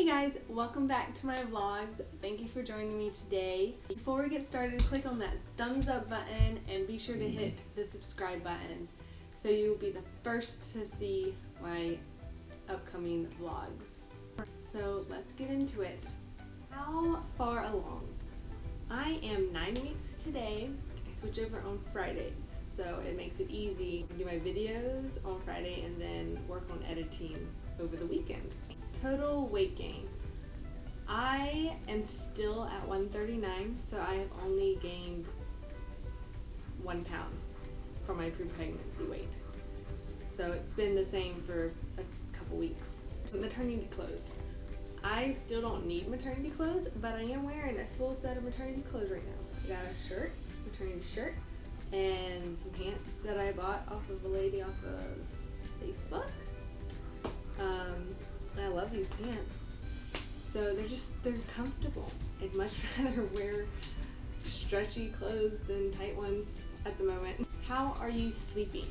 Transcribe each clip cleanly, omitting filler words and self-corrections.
Hey guys, welcome back to my vlogs. Thank you for joining me today. Before we get started, click on that thumbs up button and be sure to hit the subscribe button so you'll be the first to see my upcoming vlogs. So let's get into it. How far along? I am 9 weeks today. I switch over on Fridays, so it makes it easy to do my videos on Friday and then work on editing over the weekend. Total weight gain. I am still at 139, so I have only gained 1 pound from my pre-pregnancy weight. So it's been the same for a couple weeks. Maternity clothes. I still don't need maternity clothes, but I am wearing a full set of maternity clothes right now. I got a shirt, maternity shirt, and some pants that I bought off of a lady off of Facebook. I love these pants. So they're comfortable. I'd much rather wear stretchy clothes than tight ones at the moment. How are you sleeping?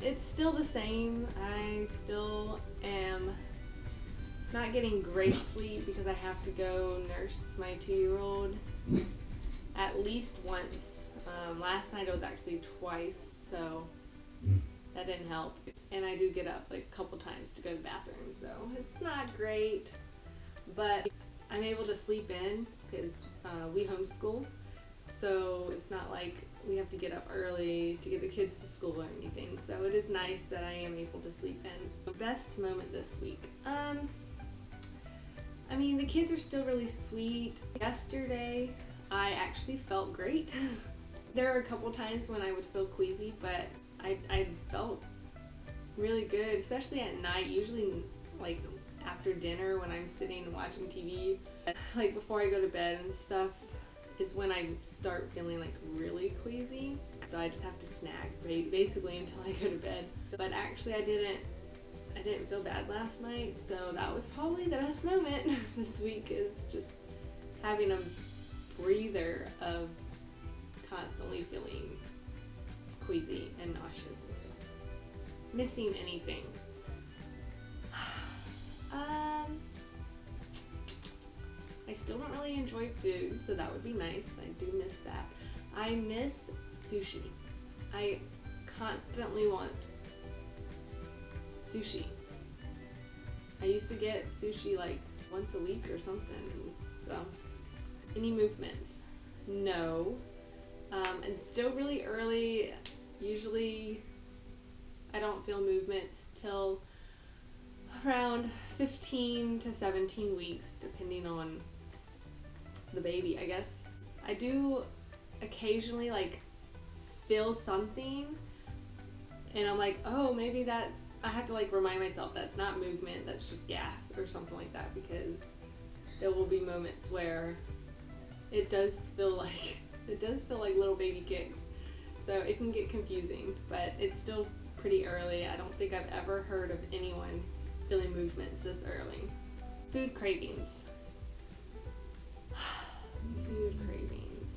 It's still the same. I still am not getting great sleep because I have to go nurse my 2-year-old at least once. Last night it was actually twice, so that didn't help. And I do get up like a couple times to go to the bathroom, so it's not great. But I'm able to sleep in because we homeschool, so it's not like we have to get up early to get the kids to school or anything. So it is nice that I am able to sleep in. Best moment this week. I mean, the kids are still really sweet. Yesterday, I actually felt great. There are a couple times when I would feel queasy, but I felt really good, especially at night. Usually, like after dinner when I'm sitting and watching TV, like before I go to bed and stuff, is when I start feeling like really queasy. So I just have to snack basically until I go to bed. But actually, I didn't feel bad last night, so that was probably the best moment this week, is just having a breather of constantly feeling queasy and nauseous and stuff. Missing anything? I still don't really enjoy food, so that would be nice. I do miss that. I miss sushi. I constantly want sushi. I used to get sushi like once a week or something. So, any movements? No. And still really early. Usually I don't feel movements till around 15 to 17 weeks, depending on the baby, I guess. I do occasionally like feel something and I'm like, oh, maybe I have to like remind myself that's not movement, that's just gas or something like that, because there will be moments where it does feel like little baby kicks. So it can get confusing, but it's still pretty early. I don't think I've ever heard of anyone feeling movements this early. Food cravings. Food cravings.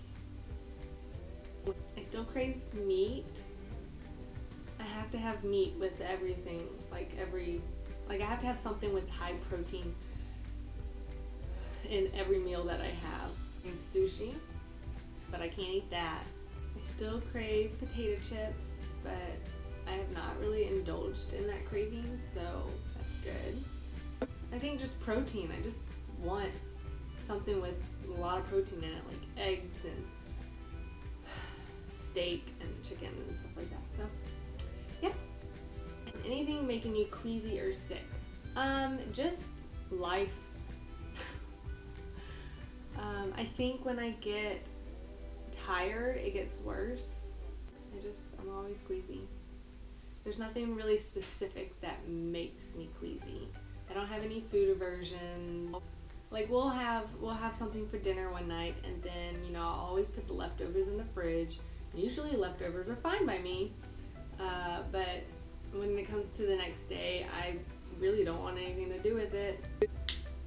I still crave meat. I have to have meat with everything. I have to have something with high protein in every meal that I have. And sushi, but I can't eat that. I still crave potato chips, but I have not really indulged in that craving, so that's good. I think just protein. I just want something with a lot of protein in it, like eggs and steak and chicken and stuff like that. So, yeah. Anything making you queasy or sick? Just life. I think when I get tired, it gets worse. I'm always queasy. There's nothing really specific that makes me queasy. I don't have any food aversion. Like we'll have something for dinner one night, and then I'll always put the leftovers in the fridge. Usually leftovers are fine by me, but when it comes to the next day, I really don't want anything to do with it. I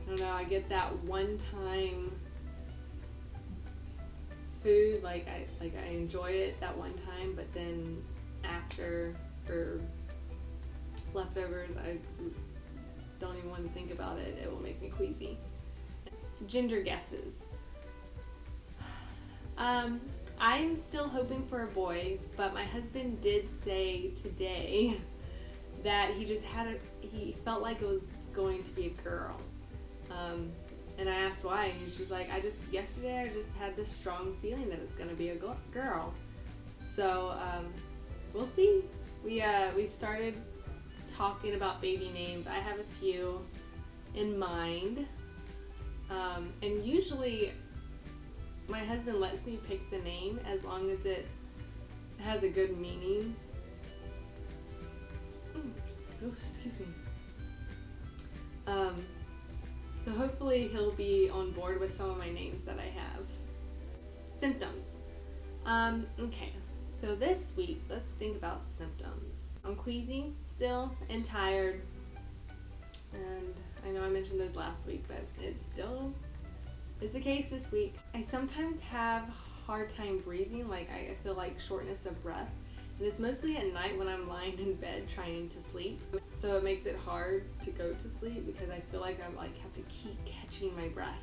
don't know. I get that one-time food, like I enjoy it that one time, but then after, for leftovers, I don't even want even think about it, it will make me queasy. Gender guesses. I'm still hoping for a boy, but my husband did say today that he felt like it was going to be a girl. And I asked why, and she's like, yesterday I just had this strong feeling that it's going to be a girl. So, we'll see. We started talking about baby names. I have a few in mind. And usually my husband lets me pick the name as long as it has a good meaning. Oh, excuse me. So hopefully he'll be on board with some of my names that I have. Symptoms. Okay, so this week, let's think about symptoms. I'm queasy still and tired. And I know I mentioned this last week, but it's still is the case this week. I sometimes have hard time breathing, like I feel like shortness of breath. And it's mostly at night when I'm lying in bed trying to sleep. So it makes it hard to go to sleep because I feel like I have to keep catching my breath.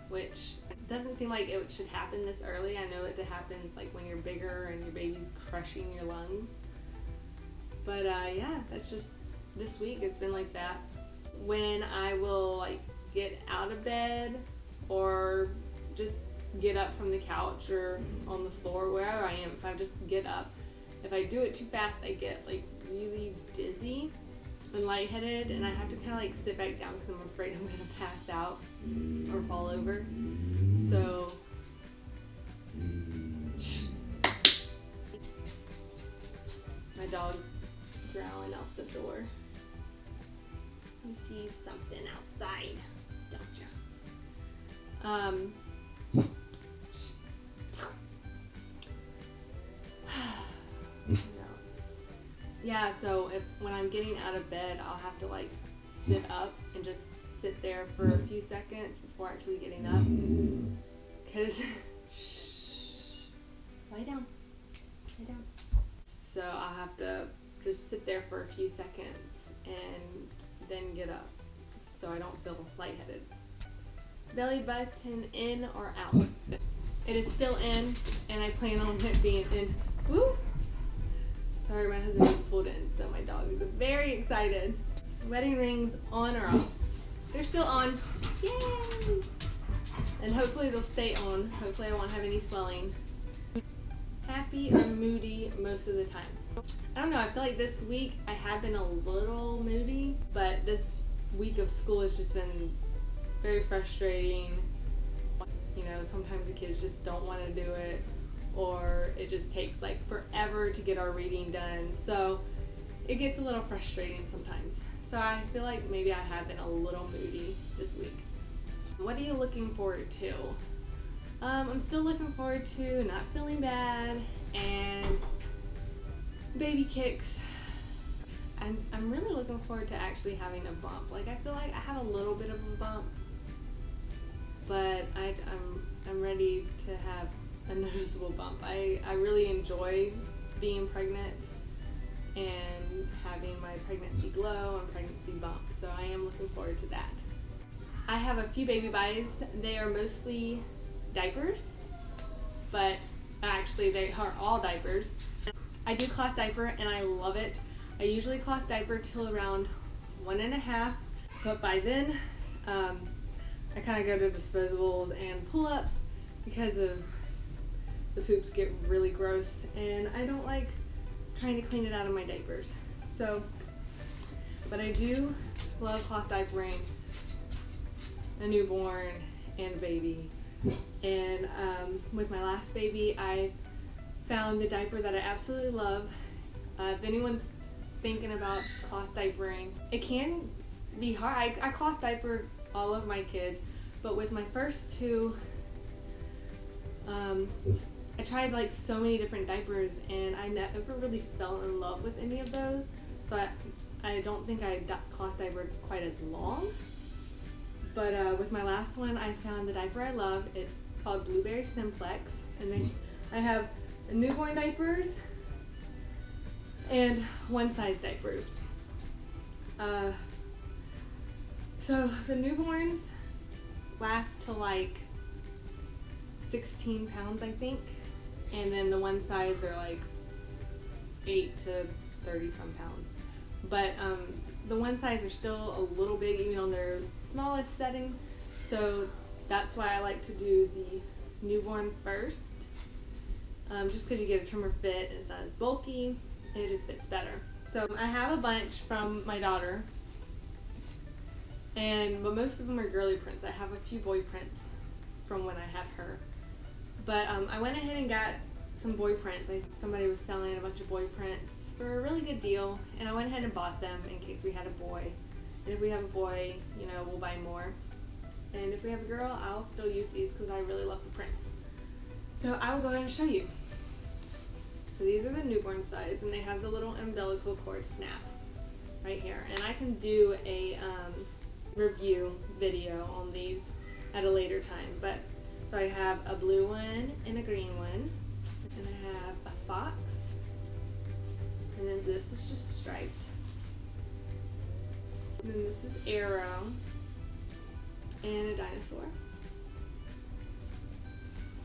Which doesn't seem like it should happen this early. I know it happens like when you're bigger and your baby's crushing your lungs. But yeah, that's just this week. It's been like that. When I will get out of bed or just get up from the couch or on the floor, wherever I am, if I just get up, if I do it too fast, I get really dizzy and lightheaded, and I have to kind of sit back down because I'm afraid I'm going to pass out or fall over. So my dog's growling out the door. You see something outside, don't you? Yeah, so when I'm getting out of bed, I'll have to sit up and just sit there for a few seconds before actually getting up. Cause lie down. So I'll have to just sit there for a few seconds and then get up, so I don't feel lightheaded. Belly button in or out? It is still in, and I plan on it being in. Woo! Sorry, my husband just pulled in, so my dog is very excited. Wedding rings on or off? They're still on. Yay! And hopefully they'll stay on. Hopefully I won't have any swelling. Happy or moody most of the time? I don't know, I feel like this week I have been a little moody, but this week of school has just been very frustrating. You know, sometimes the kids just don't want to do it, or it just takes forever to get our reading done. So it gets a little frustrating sometimes. So I feel like maybe I have been a little moody this week. What are you looking forward to? I'm still looking forward to not feeling bad and baby kicks. I'm really looking forward to actually having a bump. I feel like I have a little bit of a bump, but I'm ready to have a noticeable bump. I really enjoy being pregnant and having my pregnancy glow and pregnancy bump, so I am looking forward to that. I have a few baby buys. They are mostly diapers, but actually they are all diapers. I do cloth diaper and I love it. I usually cloth diaper till around 1.5, but by then I kind of go to disposables and pull-ups because of the poops get really gross and I don't like trying to clean it out of my diapers. So, but I do love cloth diapering a newborn and a baby. And with my last baby, I found the diaper that I absolutely love. If anyone's thinking about cloth diapering, it can be hard. I cloth diapered all of my kids, but with my first two, I tried so many different diapers and I never really fell in love with any of those. So I don't think I cloth diapered quite as long. But with my last one, I found the diaper I love. It's called Blueberry Simplex. And then I have newborn diapers and one size diapers. So the newborns last to like 16 pounds, I think, and then the one size are like 8 to 30 some pounds. But the one size are still a little big even on their smallest setting, so that's why I like to do the newborn first, just because you get a trimmer fit, it's not as bulky, and it just fits better. So I have a bunch from my daughter, but most of them are girly prints. I have a few boy prints from when I had her, but I went ahead and got some boy prints. Somebody was selling a bunch of boy prints for a really good deal, and I went ahead and bought them in case we had a boy. And if we have a boy, you know, we'll buy more. And if we have a girl, I'll still use these because I really love the prints. So I will go ahead and show you. So these are the newborn size, and they have the little umbilical cord snap right here. And I can do a review video on these at a later time. But so I have a blue one and a green one, and I have a fox, and then this is just striped, and then this is arrow, and a dinosaur.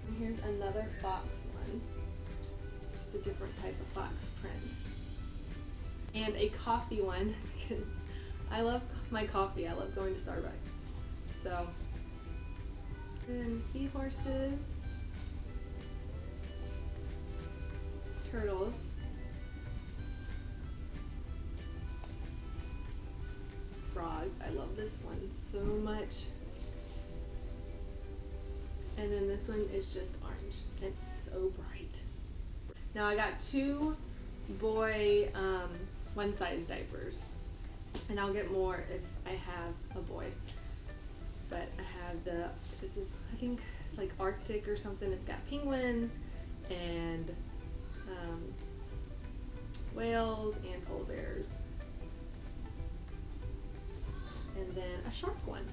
And here's another fox one, just a different type of fox print, and a coffee one because I love my coffee. I love going to Starbucks. So, and seahorses, turtles, frog. I love this one so much. And then this one is just orange. It's so bright. Now I got 2 boy one size diapers, and I'll get more if I have a boy. But I have this is, I think it's like Arctic or something. It's got penguins and whales and polar bears. And then a shark one.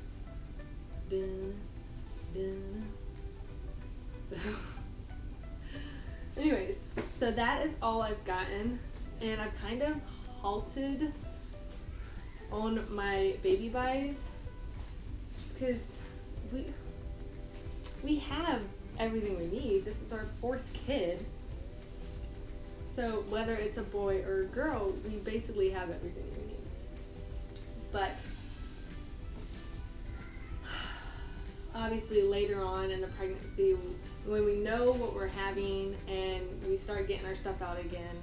Dun, dun. So, anyways, so that is all I've gotten, and I've kind of halted on my baby buys because we have everything we need. This is our 4th kid, so whether it's a boy or a girl, we basically have everything we need. But obviously later on in the pregnancy, when we know what we're having and we start getting our stuff out again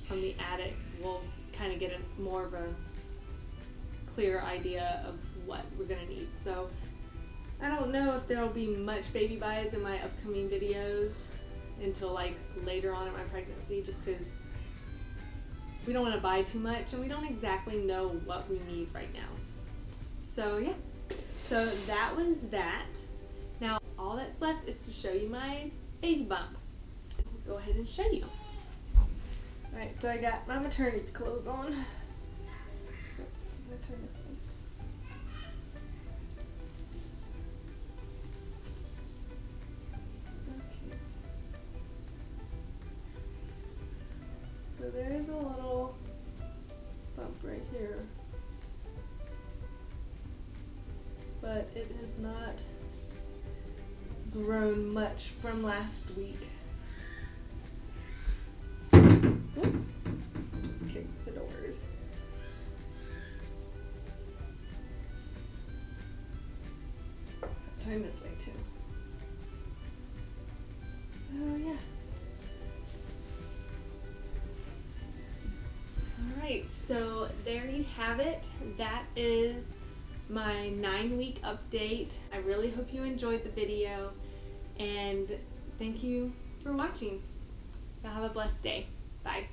from the attic, we'll kind of get more of a clear idea of what we're going to need. So I don't know if there'll be much baby buys in my upcoming videos until like later on in my pregnancy, just because we don't want to buy too much and we don't exactly know what we need right now. So yeah, so that was that. Now all that's left is to show you my baby bump. I'll go ahead and show you. Alright, so I got my maternity clothes on. I'm gonna turn this one. Okay. So there's a little bump right here, but it has not grown much from last week. Oops. Just kicked the doors. Turn this way too. So yeah. Alright, so there you have it. That is my 9-week update. I really hope you enjoyed the video, and thank you for watching. Y'all have a blessed day. Bye.